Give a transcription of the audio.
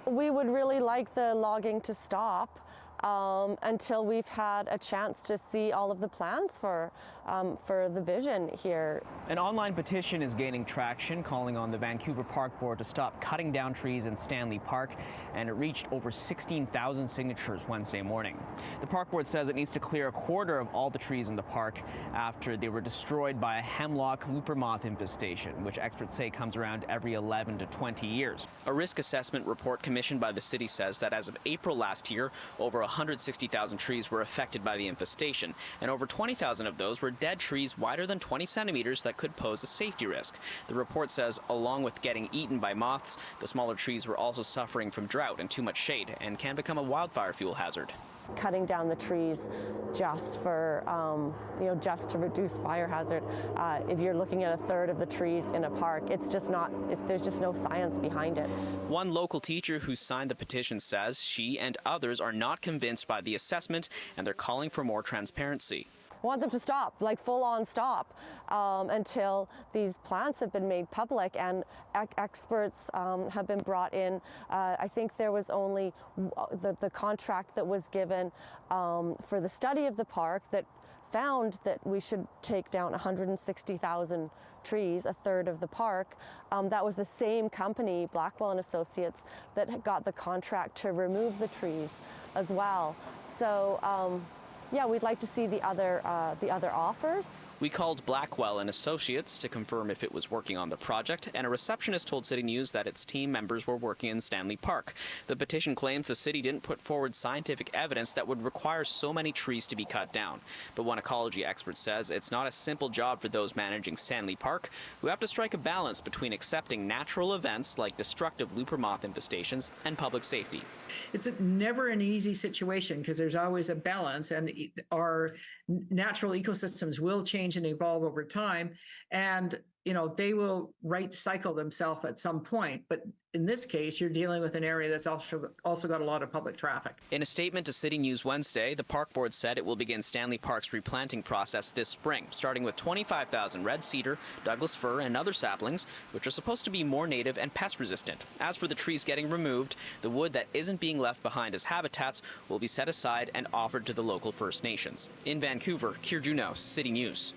We would really like the logging to stop until we've had a chance to see all of the plans for the vision here. An online petition is gaining traction, calling on the Vancouver Park Board to stop cutting down trees in Stanley Park, and it reached over 16,000 signatures Wednesday morning. The Park Board says it needs to clear a quarter of all the trees in the park after they were destroyed by a hemlock looper moth infestation, which experts say comes around every 11 to 20 years. A risk assessment report commissioned by the city says that as of April last year, over 160,000 trees were affected by the infestation, and over 20,000 of those were dead trees wider than 20 centimeters that could pose a safety risk. The report says, along with getting eaten by moths, the smaller trees were also suffering from drought and too much shade and can become a wildfire fuel hazard. Cutting down the trees just for, just to reduce fire hazard. If you're looking at a third of the trees in a park, it's just not, there's just no science behind it. One local teacher who signed the petition says she and others are not convinced by the assessment, and they're calling for more transparency. I want them to stop, like full-on stop, until these plans have been made public and experts have been brought in. I think there was only the contract that was given for the study of the park that found that we should take down 160,000 trees, a third of the park. That was the same company, Blackwell and Associates, that got the contract to remove the trees as well. So. Yeah, we'd like to see the other offers. We called Blackwell and Associates to confirm if it was working on the project, and a receptionist told City News that its team members were working in Stanley Park. The petition claims the city didn't put forward scientific evidence that would require so many trees to be cut down. But one ecology expert says it's not a simple job for those managing Stanley Park, who have to strike a balance between accepting natural events like destructive looper moth infestations and public safety. It's never an easy situation because there's always a balance, and our natural ecosystems will change and evolve over time, and they will right cycle themselves at some point. But in this case, you're dealing with an area that's also got a lot of public traffic. In a statement to City News Wednesday, the Park Board said it will begin Stanley Park's replanting process this spring, starting with 25,000 red cedar, Douglas fir, and other saplings, which are supposed to be more native and pest resistant. As for the trees getting removed, the wood that isn't being left behind as habitats will be set aside and offered to the local First Nations. In Vancouver, Kier Junos, City News.